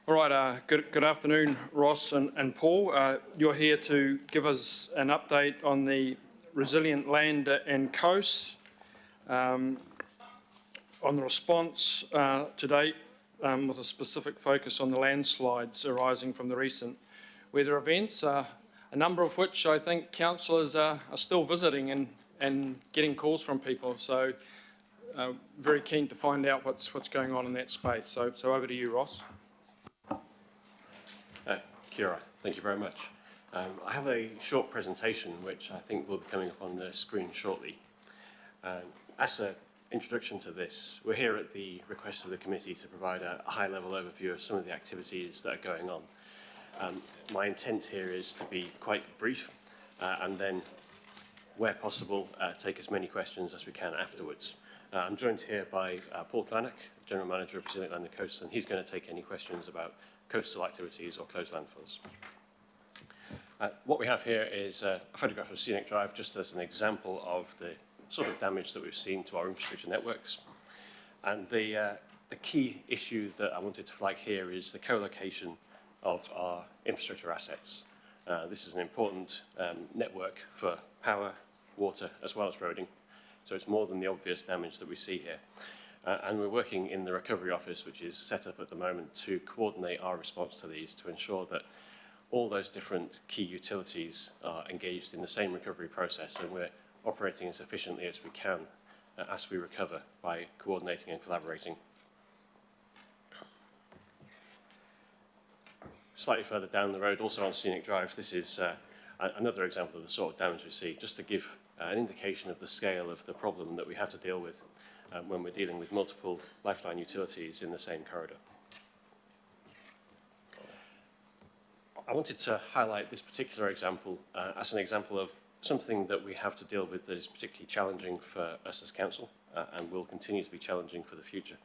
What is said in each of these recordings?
All right, good afternoon, Ross and Paul. You're here to give us an update on the resilient land and coast, on the response to date, with a specific focus on the landslides arising from the recent weather events, a number of which I think councillors are still visiting and getting calls from people. So very keen to find out what's going on in that space. So over to you, Ross. Kia ora. Thank you very much. I have a short presentation which I think will be coming up on the screen shortly. As an introduction to this, we're here at the request of the committee to provide a high-level overview of some of the activities that are going on. My intent here is to be quite brief and then, where possible, take as many questions as we can afterwards. I'm joined here by Paul Clanock, General Manager of Resilient Land and Coast, and he's going to take any questions about coastal activities or closed landfills. What we have here is a photograph of Scenic Drive just as an example of the sort of damage that we've seen to our infrastructure networks. And the key issue that I wanted to flag here is the co-location of our infrastructure assets. This is an important network for power, water, as well as roading. So it's more than the obvious damage that we see here. And we're working in the Recovery Office, which is set up at the moment to coordinate our response to these to ensure that all those different key utilities are engaged in the same recovery process and we're operating as efficiently as we can as we recover by coordinating and collaborating. Slightly further down the road, also on Scenic Drive, this is another example of the sort of damage we see, just to give an indication of the scale of the problem that we have to deal with when we're dealing with multiple lifeline utilities in the same corridor. I wanted to highlight this particular example as an example of something that we have to deal with that is particularly challenging for us as council and will continue to be challenging for the future.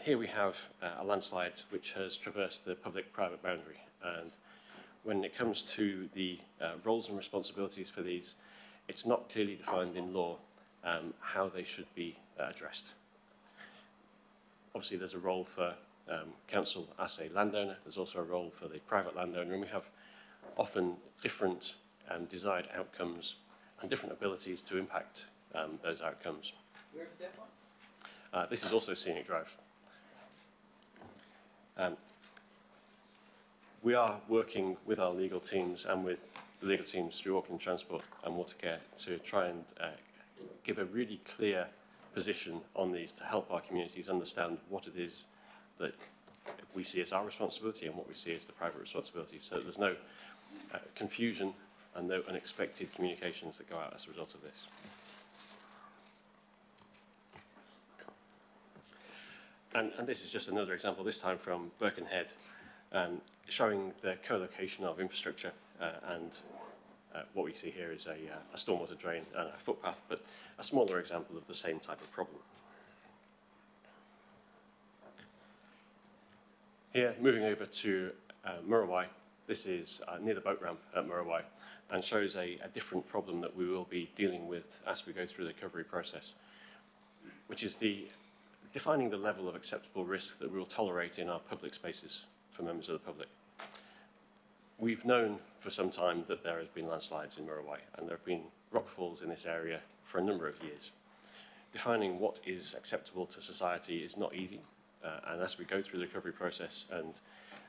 Here we have a landslide which has traversed the public-private boundary, and when it comes to the roles and responsibilities for these, it's not clearly defined in law how they should be addressed. Obviously, there's a role for council as a landowner. There's also a role for the private landowner, and we have often different desired outcomes and different abilities to impact those outcomes. Where's that one? This is also Scenic Drive. We are working with our legal teams and with the legal teams through Auckland Transport and Watercare to try and give a really clear position on these to help our communities understand what it is that we see as our responsibility and what we see as the private responsibility, so there's no confusion and no unexpected communications that go out as a result of this. And this is just another example, this time from Birkenhead, showing the co-location of infrastructure and what we see here is a stormwater drain and a footpath, but a smaller example of the same type of problem. Here, moving over to Muriwai, this is near the boat ramp at Muriwai, and shows a different problem that we will be dealing with as we go through the recovery process, which is defining the level of acceptable risk that we will tolerate in our public spaces for members of the public. We've known for some time that there has been landslides in Muriwai, and there have been rockfalls in this area for a number of years. Defining what is acceptable to society is not easy, and as we go through the recovery process and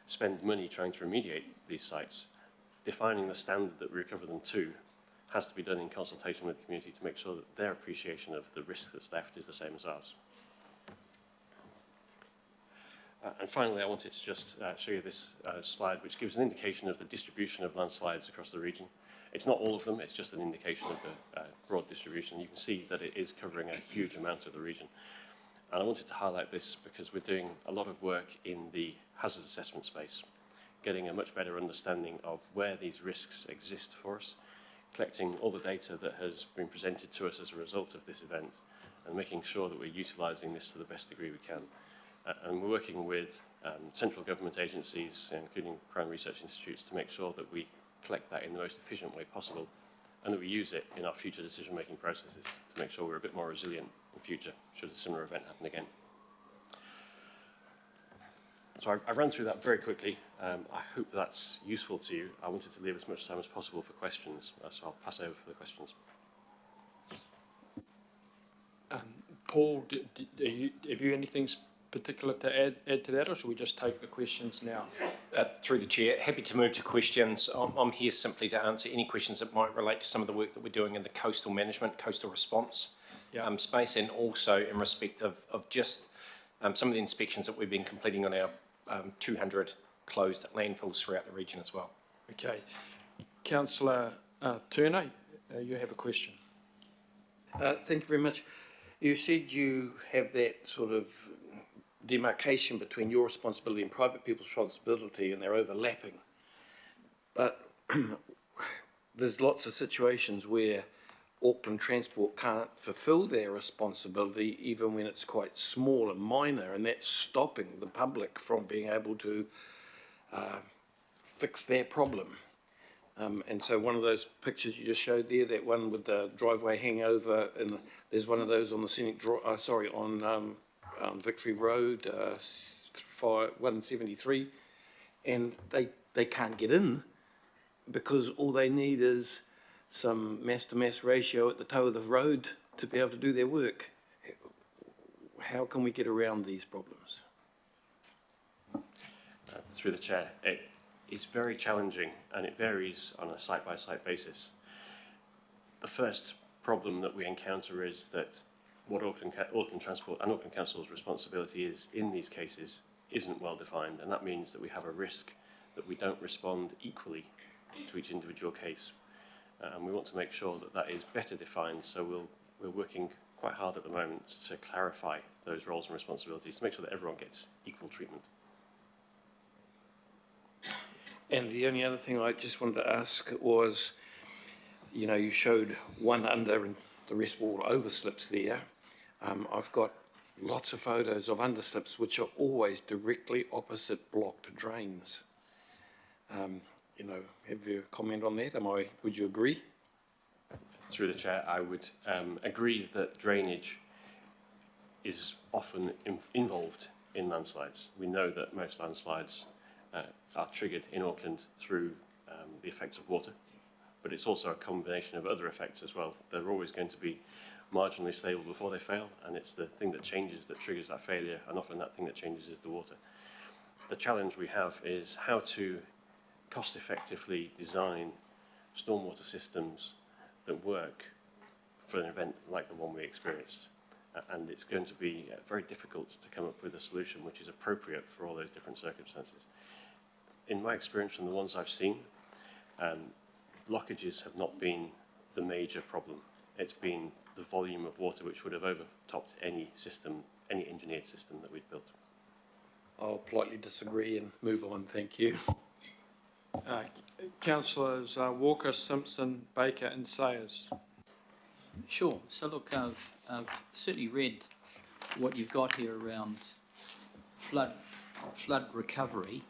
spend money trying to remediate these sites, defining the standard that we recover them to has to be done in consultation with the community to make sure that their appreciation of the risk that's left is the same as ours. And finally, I wanted to just show you this slide, which gives an indication of the distribution of landslides across the region. It's not all of them, it's just an indication of the broad distribution. You can see that it is covering a huge amount of the region. And I wanted to highlight this because we're doing a lot of work in the hazard assessment space, getting a much better understanding of where these risks exist for us, collecting all the data that has been presented to us as a result of this event, and making sure that we're utilising this to the best degree we can. And we're working with central government agencies, including Crown Research Institutes, to make sure that we collect that in the most efficient way possible and that we use it in our future decision-making processes to make sure we're a bit more resilient in future should a similar event happen again. So I ran through that very quickly. I hope that's useful to you. I wanted to leave as much time as possible for questions, so I'll pass over for the questions. Paul, have you anything particular to add to that, or should we just take the questions now? Through the Chair, happy to move to questions. I'm here simply to answer any questions that might relate to some of the work that we're doing in the coastal management, coastal response space, and also in respect of just some of the inspections that we've been completing on our 200 closed landfills throughout the region as well. Okay. Councillor Turner, you have a question. Thank you very much. You said you have that sort of demarcation between your responsibility and private people's responsibility, and they're overlapping. But there's lots of situations where Auckland Transport can't fulfil their responsibility even when it's quite small and minor, and that's stopping the public from being able to fix their problem. And so one of those pictures you just showed there, that one with the driveway hangover, and there's one of those on the scenic on Victory Road, 173, and they can't get in because all they need is some mass-to-mass ratio at the toe of the road to be able to do their work. How can we get around these problems? Through the Chair, it is very challenging and it varies on a site-by-site basis. The first problem that we encounter is that what Auckland Transport and Auckland Council's responsibility is in these cases isn't well defined, and that means that we have a risk that we don't respond equally to each individual case. And we want to make sure that that is better defined, so we're working quite hard at the moment to clarify those roles and responsibilities to make sure that everyone gets equal treatment. And the only other thing I just wanted to ask was, you know, you showed one under and the rest were all overslips there. I've got lots of photos of underslips which are always directly opposite blocked drains. You know, have you comment on that? Would you agree? Through the Chair, I would agree that drainage is often involved in landslides. We know that most landslides are triggered in Auckland through the effects of water, but it's also a combination of other effects as well. They're always going to be marginally stable before they fail, and it's the thing that changes that triggers that failure, and often that thing that changes is the water. The challenge we have is how to cost-effectively design stormwater systems that work for an event like the one we experienced. And it's going to be very difficult to come up with a solution which is appropriate for all those different circumstances. In my experience from the ones I've seen, blockages have not been the major problem. It's been the volume of water which would have overtopped any system, any engineered system that we've built. I'll politely disagree and move on, thank you. Councillors Walker, Simpson, Baker and Sayers. Sure. So look, I've certainly read what you've got here around flood recovery,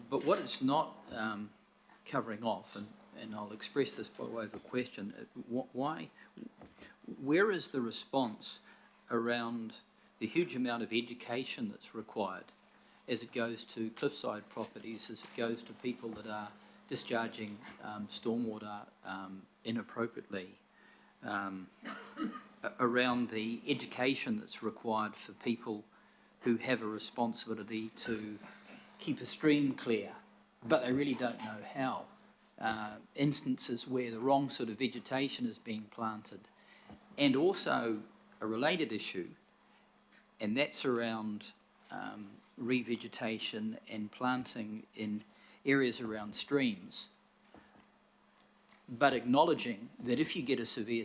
but what it's not covering off, and I'll express this by way of a question, where is the response around the huge amount of education that's required as it goes to cliffside properties, as it goes to people that are discharging stormwater inappropriately, around the education that's required for people who have a responsibility to keep a stream clear, but they really don't know how. Instances where the wrong sort of vegetation is being planted. And also a related issue, and that's around revegetation and planting in areas around streams, but acknowledging that if you get a severe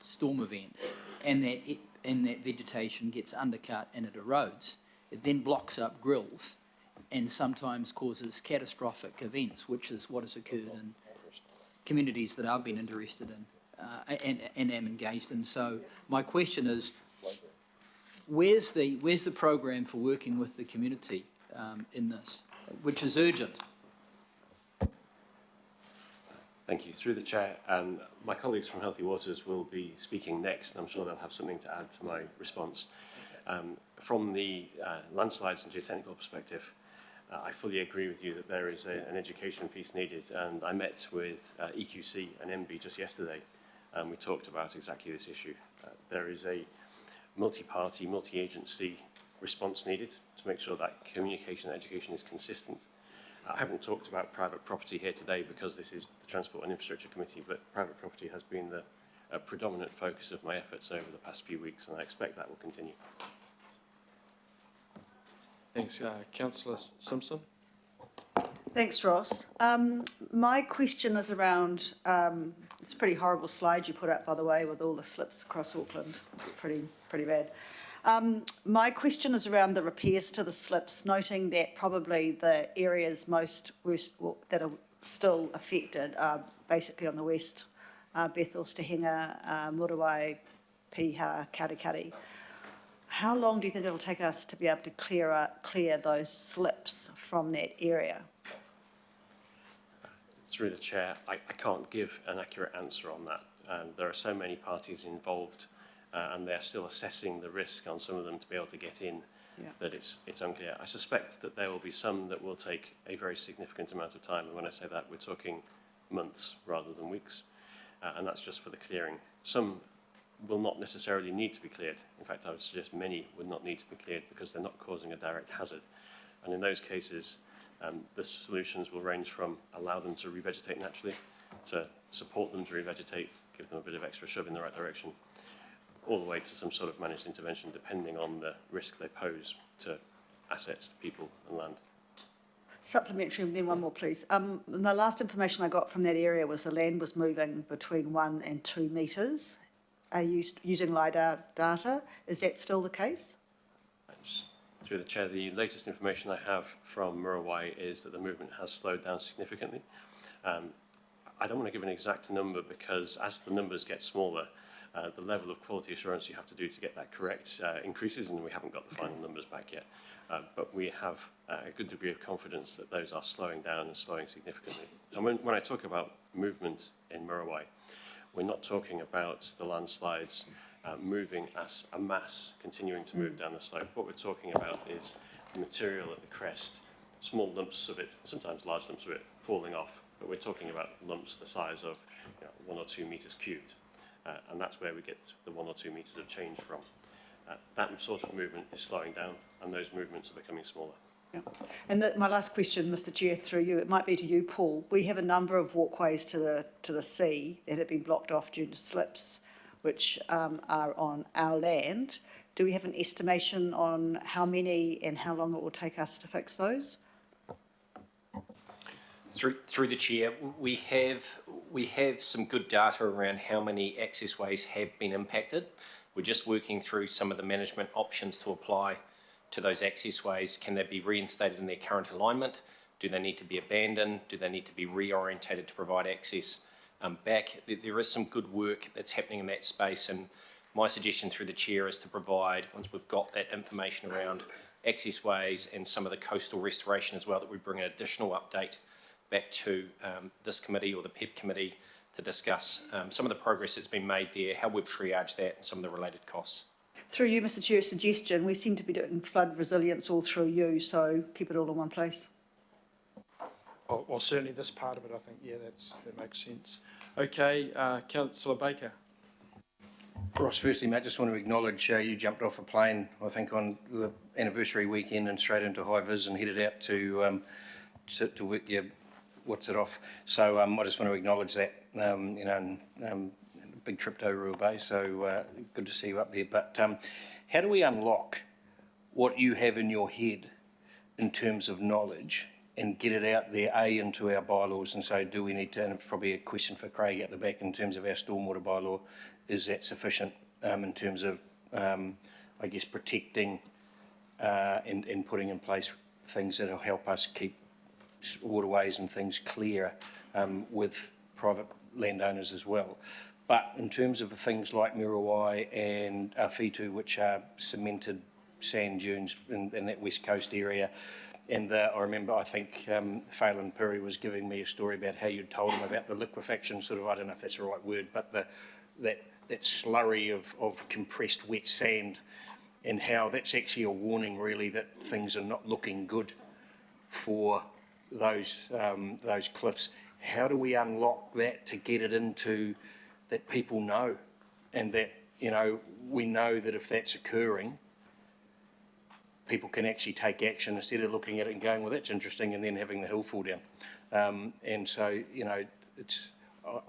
storm event and that vegetation gets undercut and it erodes, it then blocks up grills and sometimes causes catastrophic events, which is what has occurred in communities that I've been interested in and am engaged in. So my question is, where's the program for working with the community in this, which is urgent? Thank you. Through the Chair, my colleagues from Healthy Waters will be speaking next, and I'm sure they'll have something to add to my response. From the landslides and geotechnical perspective, I fully agree with you that there is an education piece needed, and I met with EQC and MB just yesterday, and we talked about exactly this issue. There is a multi-party, multi-agency response needed to make sure that communication and education is consistent. I haven't talked about private property here today because this is the Transport and Infrastructure Committee, but private property has been the predominant focus of my efforts over the past few weeks, and I expect that will continue. Thanks, Councillor Simpson. Thanks, Ross. My question is around, it's a pretty horrible slide you put up, by the way, with all the slips across Auckland. It's pretty bad. My question is around the repairs to the slips, noting that probably the areas most worst, that are still affected are basically on the west, Bathurst, Tahinga, Muriwai, Piha, Katikati. How long do you think it'll take us to be able to clear those slips from that area? Through the chair, I can't give an accurate answer on that. There are so many parties involved, and they're still assessing the risk on some of them to be able to get in, that it's unclear. I suspect that there will be some that will take a very significant amount of time, and when I say that, we're talking months rather than weeks, and that's just for the clearing. Some will not necessarily need to be cleared. In fact, I would suggest many would not need to be cleared because they're not causing a direct hazard. And in those cases, the solutions will range from allow them to revegetate naturally, to support them to revegetate, give them a bit of extra shove in the right direction, all the way to some sort of managed intervention depending on the risk they pose to assets, to people and land. Supplementary, and then one more, please. The last information I got from that area was the land was moving between 1 and 2 metres. Are you using LiDAR data? Is that still the case? Through the chair, the latest information I have from Muriwai is that the movement has slowed down significantly. I don't want to give an exact number because as the numbers get smaller, the level of quality assurance you have to do to get that correct increases, and we haven't got the final numbers back yet. But we have a good degree of confidence that those are slowing down and slowing significantly. And when I talk about movement in Muriwai, we're not talking about the landslides moving as a mass, continuing to move down the slope. What we're talking about is the material at the crest, small lumps of it, sometimes large lumps of it, falling off. But we're talking about lumps the size of 1 or 2 metres cubed. And that's where we get the 1 or 2 metres of change from. That sort of movement is slowing down, and those movements are becoming smaller. Yeah. And my last question, Mr. Chair, through you, it might be to you, Paul. We have a number of walkways to the sea that have been blocked off due to slips, which are on our land. Do we have an estimation on how many and how long it will take us to fix those? Through the chair, we have some good data around how many access ways have been impacted. We're just working through some of the management options to apply to those access ways. Can they be reinstated in their current alignment? Do they need to be abandoned? Do they need to be reorientated to provide access back? There is some good work that's happening in that space, and my suggestion through the chair is to provide, once we've got that information around access ways and some of the coastal restoration as well, that we bring an additional update back to this committee or the PEP committee to discuss some of the progress that's been made there, how we've triaged that and some of the related costs. Through you, Mr. Chair, a suggestion. We seem to be doing flood resilience all through you, so keep it all in one place. Well, certainly this part of it, I think, that makes sense. Okay, Councillor Baker. Ross, firstly, mate, just want to acknowledge you jumped off a plane, I think, on the anniversary weekend and straight into high vis and headed out to work your what's it off. So I just want to acknowledge that, big trip to Uru Bay, so good to see you up there. But how do we unlock what you have in your head in terms of knowledge and get it out there, into our bylaws? And so do we need to, and it's probably a question for Craig at the back, in terms of our stormwater bylaw, is that sufficient in terms of, I guess, protecting and putting in place things that will help us keep waterways and things clear with private landowners as well? But in terms of things like Muriwai and Awhitu, which are cemented sand dunes in that west coast area, and I remember, I think Phelan Piri was giving me a story about how you'd told him about the liquefaction, sort of, I don't know if that's the right word, but that slurry of compressed wet sand, and how that's actually a warning really that things are not looking good for those cliffs. How do we unlock that to get it into that people know, and that, you know, we know that if that's occurring, people can actually take action instead of looking at it and going, well, that's interesting, and then having the hill fall down. And so, you know,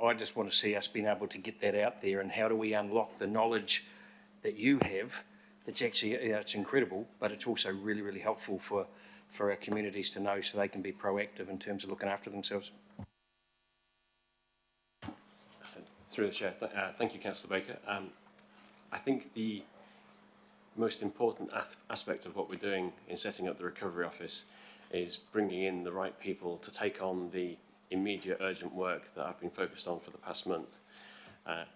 I just want to see us being able to get that out there, and how do we unlock the knowledge that you have that's actually, you know, it's incredible, but it's also really, really helpful for our communities to know, so they can be proactive in terms of looking after themselves. Through the Chair, thank you, Councillor Baker. I think the most important aspect of what we're doing in setting up the Recovery Office is bringing in the right people to take on the immediate urgent work that I've been focused on for the past month,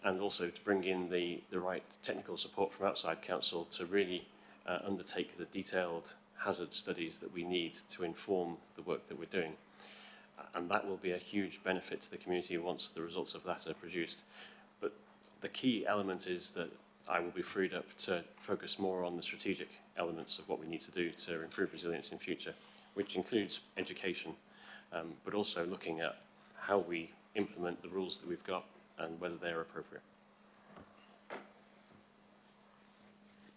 and also to bring in the right technical support from outside council to really undertake the detailed hazard studies that we need to inform the work that we're doing. And that will be a huge benefit to the community once the results of that are produced. But the key element is that I will be freed up to focus more on the strategic elements of what we need to do to improve resilience in future, which includes education, but also looking at how we implement the rules that we've got and whether they're appropriate.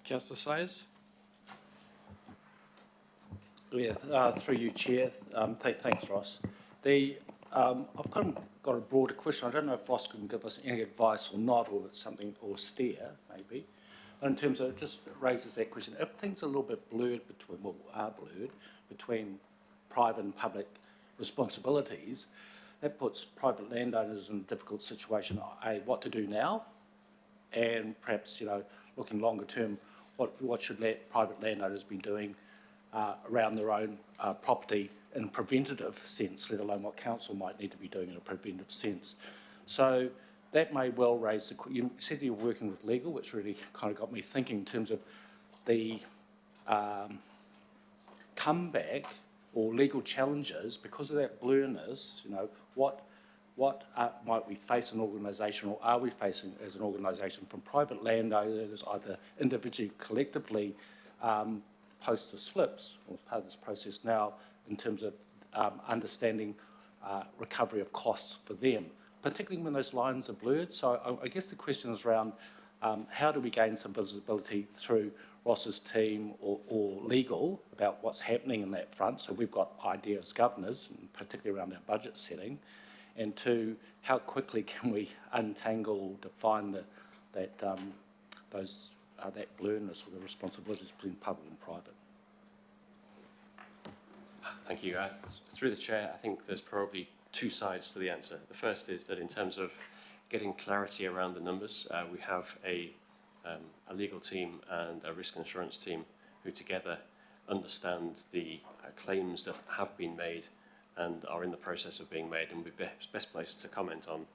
Councillor Sayers? Yeah, through you, Chair. Thanks, Ross. I've got a broader question. I don't know if Ross can give us any advice or not, or it's something, or steer, maybe. In terms of, it just raises that question. If things are a little bit blurred between private and public responsibilities, that puts private landowners in a difficult situation, what to do now, and perhaps, you know, looking longer term, what should private landowners be doing around their own property in a preventative sense, let alone what council might need to be doing in a preventative sense. So that may well raise the, you said you were working with legal, which really kind of got me thinking in terms of the comeback or legal challenges because of that blurriness. You know, what might we face an organisation, or are we facing as an organisation from private landowners, either individually, collectively, post the slips, or part of this process now, in terms of understanding recovery of costs for them, particularly when those lines are blurred. So I guess the question is around how do we gain some visibility through Ross's team or legal about what's happening in that front, so we've got ideas as governors, and particularly around our budget setting, and two, how quickly can we untangle, define that blurriness or the responsibilities between public and private. Thank you. Through the Chair, I think there's probably two sides to the answer. The first is that in terms of getting clarity around the numbers, we have a legal team and a risk and insurance team who together understand the claims that have been made and are in the process of being made, and will be best placed to comment on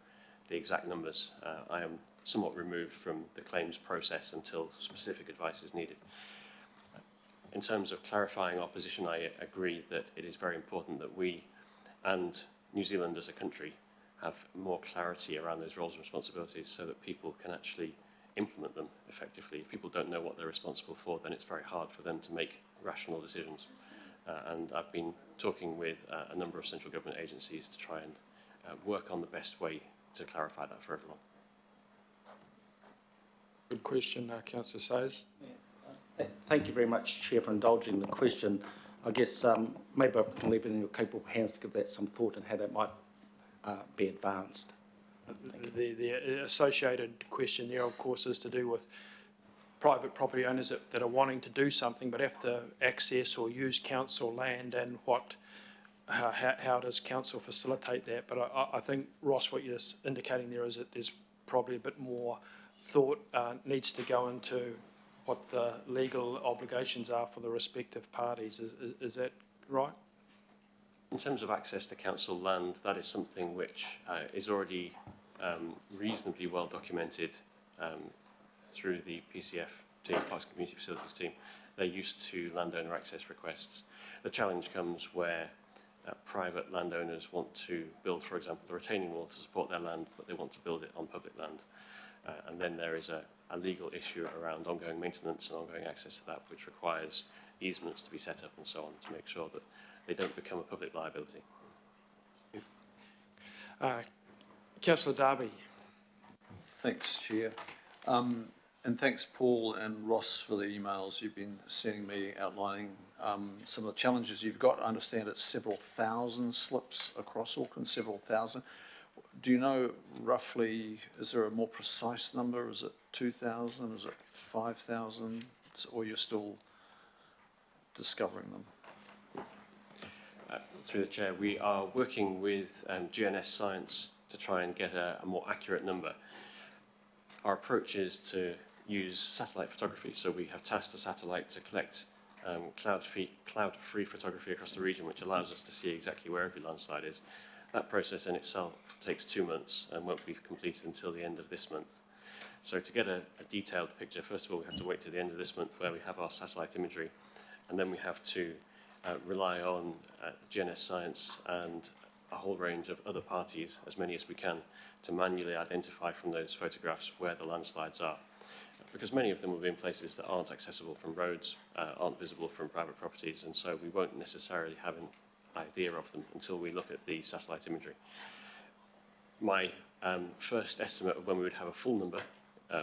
the exact numbers. I am somewhat removed from the claims process until specific advice is needed. In terms of clarifying our position, I agree that it is very important that we and New Zealand as a country have more clarity around those roles and responsibilities so that people can actually implement them effectively. If people don't know what they're responsible for, then it's very hard for them to make rational decisions. And I've been talking with a number of central government agencies to try and work on the best way to clarify that for everyone. Good question, Councillor Sayers. Thank you very much, Chair, for indulging the question. I guess maybe I can leave it in your capable hands to give that some thought and how that might be advanced. The associated question there, of course, is to do with private property owners that are wanting to do something but have to access or use council land, and how does council facilitate that? But I think, Ross, what you're indicating there is that there's probably a bit more thought needs to go into what the legal obligations are for the respective parties. Is that right? In terms of access to council land, that is something which is already reasonably well documented through the PCF team, Parks and Community Facilities team. They're used to landowner access requests. The challenge comes where private landowners want to build, for example, a retaining wall to support their land, but they want to build it on public land. And then there is a legal issue around ongoing maintenance and ongoing access to that, which requires easements to be set up and so on to make sure that they don't become a public liability. Councillor Darby. Thanks, Chair. And thanks, Paul and Ross, for the emails you've been sending me outlining some of the challenges you've got. I understand it's several thousand slips across Auckland, several thousand. Do you know roughly, is there a more precise number? Is it 2,000? Is it 5,000? Or you're still discovering them? Through the Chair, we are working with GNS Science to try and get a more accurate number. Our approach is to use satellite photography, so we have tasked the satellite to collect cloud-free photography across the region, which allows us to see exactly where every landslide is. That process in itself takes 2 months and won't be completed until the end of this month. So to get a detailed picture, first of all, we have to wait till the end of this month where we have our satellite imagery, and then we have to rely on GNS Science and a whole range of other parties, as many as we can, to manually identify from those photographs where the landslides are. Because many of them will be in places that aren't accessible from roads, aren't visible from private properties, and so we won't necessarily have an idea of them until we look at the satellite imagery. My first estimate of when we would have a full number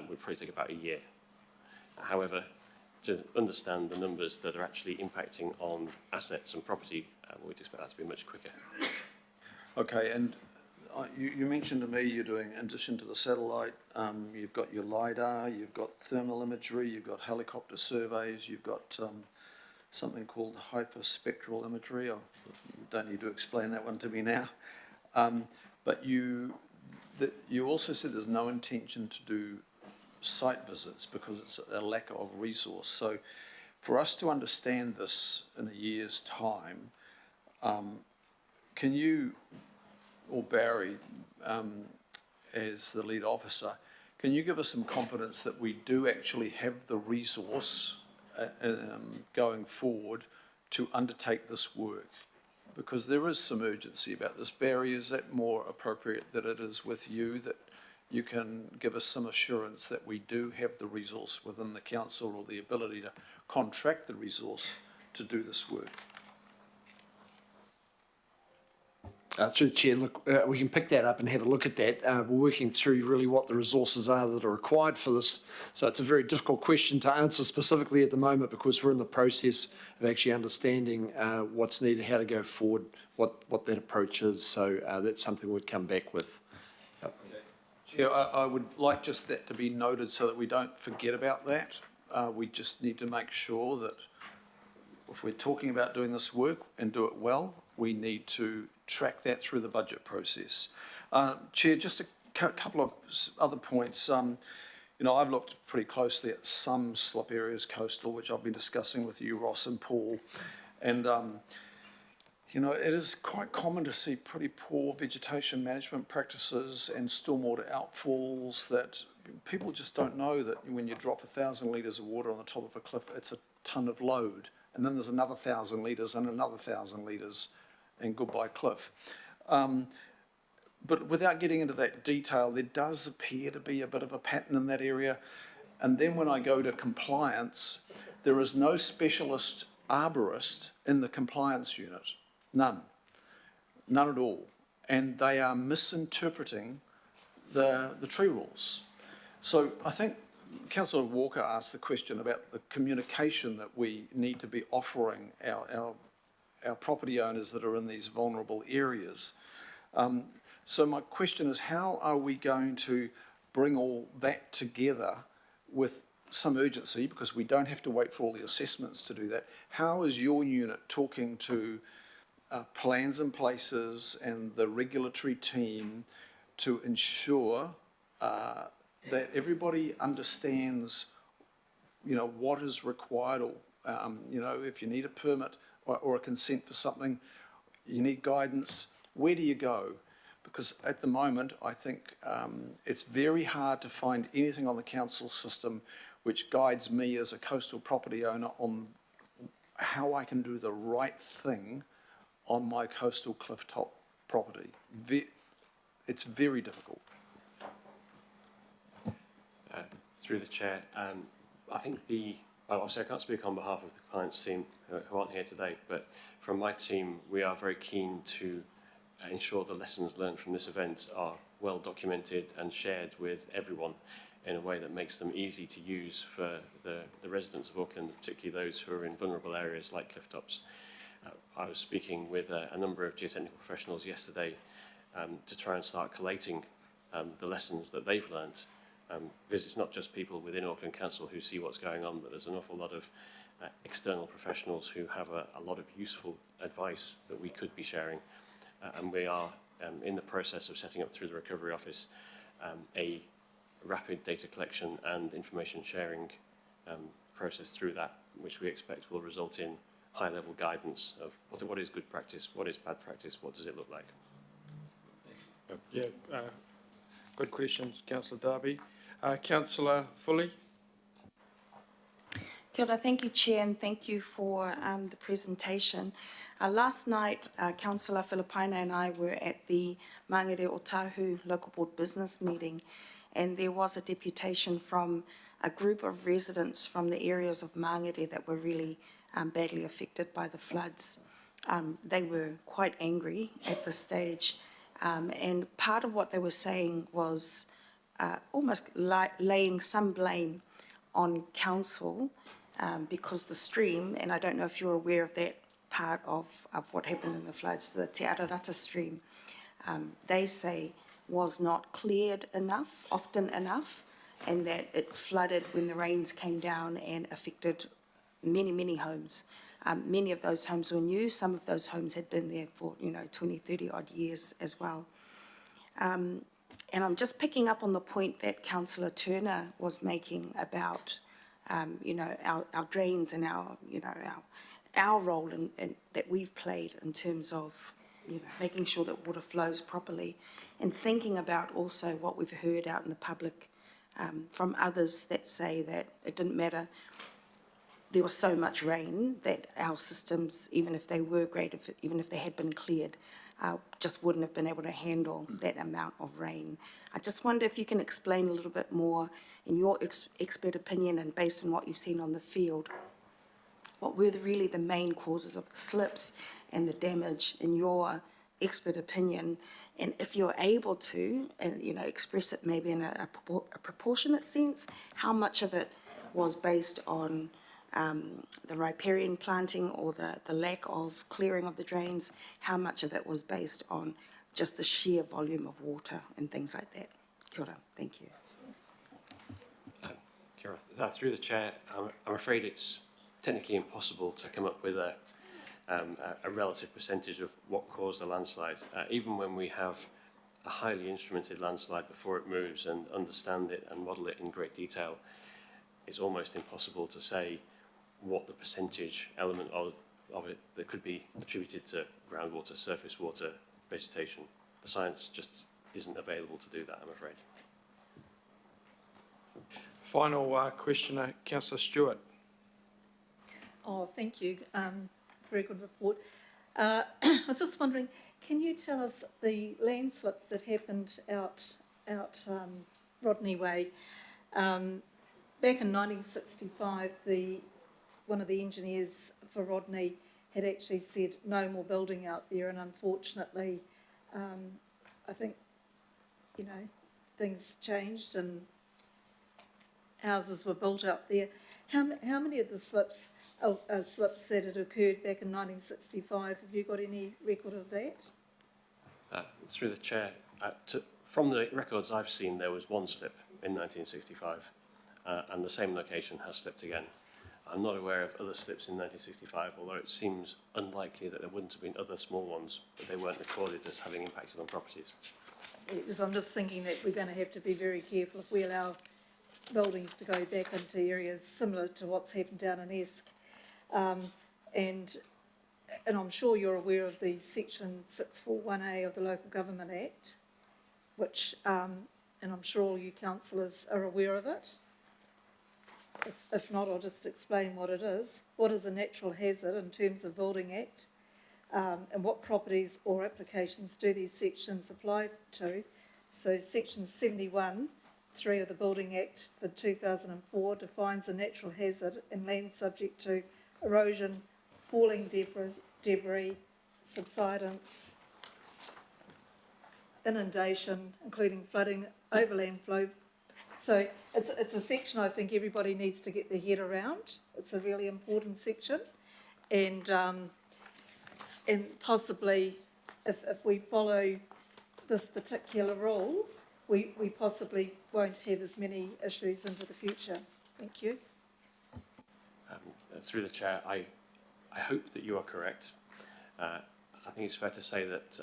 would probably take about a year. However, to understand the numbers that are actually impacting on assets and property, we'd expect that to be much quicker. Okay, and you mentioned to me you're doing, in addition to the satellite, you've got your LiDAR, you've got thermal imagery, you've got helicopter surveys, you've got something called hyperspectral imagery. You don't need to explain that one to me now. But you also said there's no intention to do site visits because it's a lack of resource. So for us to understand this in a year's time, can you, or Barry, as the lead officer, can you give us some confidence that we do actually have the resource going forward to undertake this work? Because there is some urgency about this. Barry, is that more appropriate that it is with you, that you can give us some assurance that we do have the resource within the council or the ability to contract the resource to do this work? Through the Chair, look, we can pick that up and have a look at that. We're working through really what the resources are that are required for this. So it's a very difficult question to answer specifically at the moment because we're in the process of actually understanding what's needed, how to go forward, what that approach is. So that's something we'd come back with. Chair, I would like just that to be noted so that we don't forget about that. We just need to make sure that if we're talking about doing this work and do it well, we need to track that through the budget process. Chair, just a couple of other points. You know, I've looked pretty closely at some slip areas coastal, which I've been discussing with you, Ross and Paul, and you know, it is quite common to see pretty poor vegetation management practices and stormwater outfalls that people just don't know that when you drop 1,000 litres of water on the top of a cliff, it's a ton of load. And then there's another 1,000 litres and another 1,000 litres and goodbye cliff. But without getting into that detail, there does appear to be a bit of a pattern in that area. And then when I go to compliance, there is no specialist arborist in the compliance unit. None. None at all. And they are misinterpreting the tree rules. So I think Councillor Walker asked the question about the communication that we need to be offering our property owners that are in these vulnerable areas. So my question is, how are we going to bring all that together with some urgency, because we don't have to wait for all the assessments to do that? How is your unit talking to plans and places and the regulatory team to ensure that everybody understands, you know, what is required, or you know, if you need a permit or a consent for something, you need guidance, where do you go? Because at the moment, I think it's very hard to find anything on the council system which guides me as a coastal property owner on how I can do the right thing on my coastal clifftop property. It's very difficult. Through the chair, I think obviously I can't speak on behalf of the client's team who aren't here today, but from my team, we are very keen to ensure the lessons learned from this event are well documented and shared with everyone in a way that makes them easy to use for the residents of Auckland, particularly those who are in vulnerable areas like cliff tops. I was speaking with a number of geotechnical professionals yesterday to try and start collating the lessons that they've learned, because it's not just people within Auckland Council who see what's going on, but there's an awful lot of external professionals who have a lot of useful advice that we could be sharing. And we are in the process of setting up through the Recovery Office a rapid data collection and information sharing process through that, which we expect will result in high-level guidance of what is good practice, what is bad practice, what does it look like. Yeah, good questions, Councillor Darby. Councillor Foley? Kia ora, thank you, Chair, and thank you for the presentation. Last night, Councillor Filipaina and I were at the Mangere Otahu Local Board Business meeting, and there was a deputation from a group of residents from the areas of Mangere that were really badly affected by the floods. They were quite angry at this stage, and part of what they were saying was almost laying some blame on council because the stream, and I don't know if you're aware of that part of what happened in the floods, the Te Ararata stream, they say was not cleared enough, often enough, and that it flooded when the rains came down and affected many, many homes. Many of those homes were new. Some of those homes had been there for, 20, 30 odd years as well. And I'm just picking up on the point that Councillor Turner was making about, our drains and our role in that we've played in terms of, making sure that water flows properly, and thinking about also what we've heard out in the public from others that say that it didn't matter. There was so much rain that our systems, even if they were great, even if they had been cleared, just wouldn't have been able to handle that amount of rain. I just wonder if you can explain a little bit more, in your expert opinion and based on what you've seen on the field, what were really the main causes of the slips and the damage, in your expert opinion, and if you're able to, and express it maybe in a proportionate sense, how much of it was based on the riparian planting or the lack of clearing of the drains, how much of it was based on just the sheer volume of water and things like that. Kia ora, thank you. Kia ora. Through the chair, I'm afraid it's technically impossible to come up with a relative percentage of what caused the landslide. Even when we have a highly instrumented landslide before it moves and understand it and model it in great detail, it's almost impossible to say what the percentage element of it that could be attributed to groundwater, surface water, vegetation. The science just isn't available to do that, I'm afraid. Final questioner, Councillor Stewart. Oh, thank you. Very good report. I was just wondering, can you tell us the landslips that happened out Rodney Way? Back in 1965, one of the engineers for Rodney had actually said no more building out there, and unfortunately, I think, things changed and houses were built out there. How many of the slips that had occurred back in 1965, have you got any record of that? Through the chair, from the records I've seen, there was one slip in 1965, and the same location has slipped again. I'm not aware of other slips in 1965, although it seems unlikely that there wouldn't have been other small ones, but they weren't recorded as having impacted on properties. Because I'm just thinking that we're going to have to be very careful if we allow buildings to go back into areas similar to what's happened down in Esk. And I'm sure you're aware of the section 641A of the Local Government Act, which, and I'm sure all you councillors are aware of it. If not, I'll just explain what it is. What is a natural hazard in terms of Building Act, and what properties or applications do these sections apply to? So section 71 3 of the Building Act for 2004 defines a natural hazard in land subject to erosion, falling debris, subsidence, inundation, including flooding, overland flow. So it's a section I think everybody needs to get their head around. It's a really important section, and possibly if we follow this particular rule, we possibly won't have as many issues into the future. Thank you. Through the chair, I hope that you are correct. I think it's fair to say that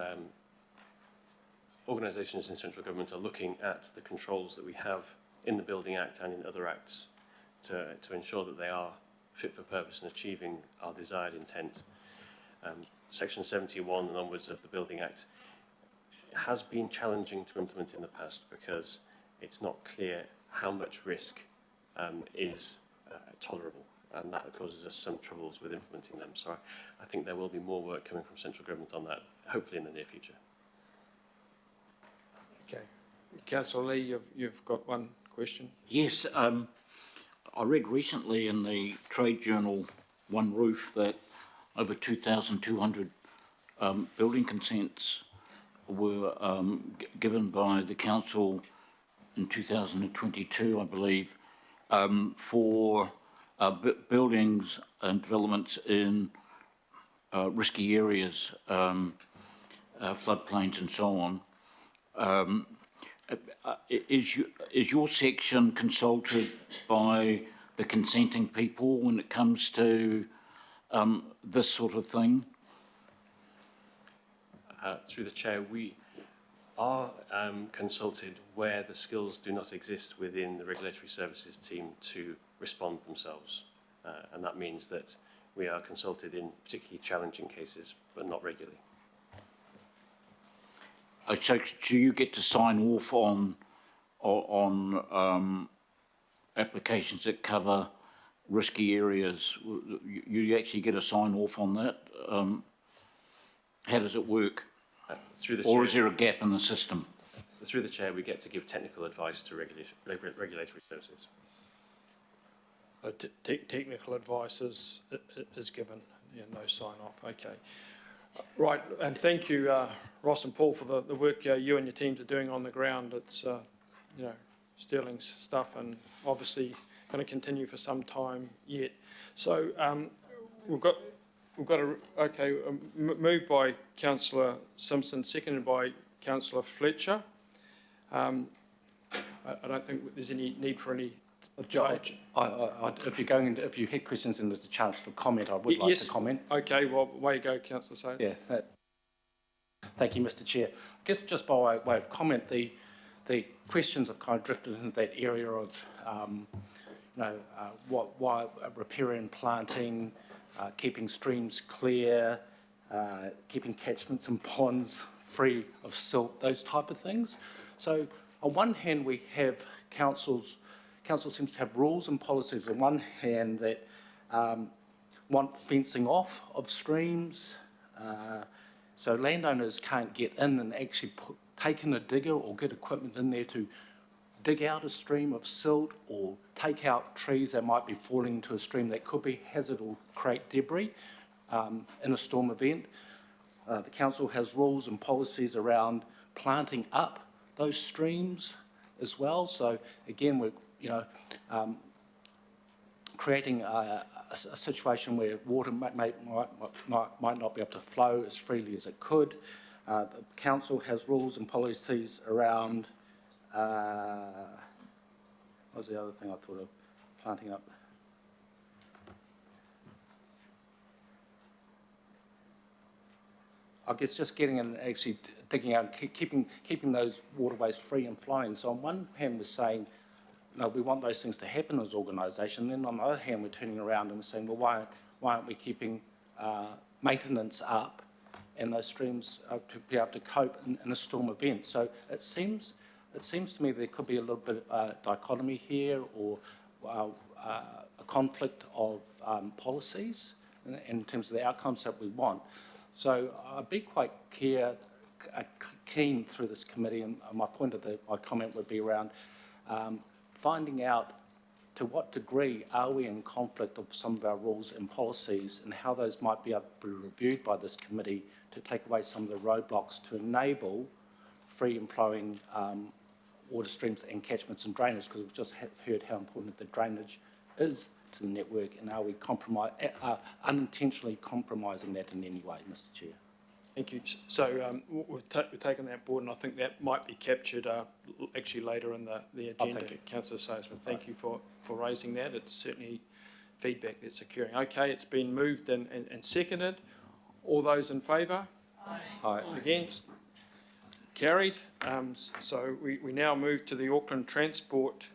organisations in central government are looking at the controls that we have in the Building Act and in other acts to ensure that they are fit for purpose and achieving our desired intent. Section 71 and onwards of the Building Act has been challenging to implement in the past because it's not clear how much risk is tolerable, and that causes us some troubles with implementing them. So I think there will be more work coming from central government on that, hopefully in the near future. Okay. Councillor Lee, you've got one question. Yes, I read recently in the trade journal One Roof that over 2,200 building consents were given by the council in 2022, I believe, for buildings and developments in risky areas, floodplains and so on. Is your section consulted by the consenting people when it comes to this sort of thing? Through the chair, we are consulted where the skills do not exist within the regulatory services team to respond themselves. And that means that we are consulted in particularly challenging cases, but not regularly. So do you get to sign off on applications that cover risky areas? You actually get a sign off on that? How does it work? Through the or chair, is there a gap in the system? So through the chair, we get to give technical advice to regulatory services. Technical advice is given, no sign off. Okay. Right, and thank you, Ross and Paul, for the work you and your teams are doing on the ground. It's, sterling stuff, and obviously going to continue for some time yet. So we've got moved by Councillor Simpson, seconded by Councillor Fletcher. I don't think there's any need for any. George, if you had questions and there's a chance for comment, I would like to comment. Okay, well, way you go, Councillor Sayers. Yeah, thank you, Mr. Chair. I guess just by way of comment, the questions have kind of drifted into that area of, why riparian planting, keeping streams clear, keeping catchments and ponds free of silt, those type of things. So on one hand, we have council seems to have rules and policies on one hand that want fencing off of streams, so landowners can't get in and actually take in a digger or get equipment in there to dig out a stream of silt or take out trees that might be falling into a stream that could be hazard or create debris in a storm event. The council has rules and policies around planting up those streams as well. So again, we're creating a situation where water might not be able to flow as freely as it could. The council has rules and policies around, what was the other thing I thought of, planting up? I guess just getting in and actually digging out and keeping those waterways free and flowing. So on one hand we're saying, no, we want those things to happen as organisation. Then on the other hand, we're turning around and saying, well, why aren't we keeping maintenance up and those streams to be able to cope in a storm event? So it seems to me there could be a little bit of dichotomy here, or a conflict of policies in terms of the outcomes that we want. So I'd be quite keen through this committee, and my point of my comment would be around finding out to what degree are we in conflict of some of our rules and policies and how those might be able to be reviewed by this committee to take away some of the roadblocks to enable free and flowing water streams and catchments and drainage, because we've just heard how important the drainage is to the network, and are we unintentionally compromising that in any way, Mr Chair? Thank you. So we've taken that board, and I think that might be captured actually later in the agenda. thank you. Councillor Salesman, thank you for raising that. It's certainly feedback that's occurring. Okay, it's been moved and seconded. All those in favour? Aye. Against? Carried. So we now move to the Auckland Transport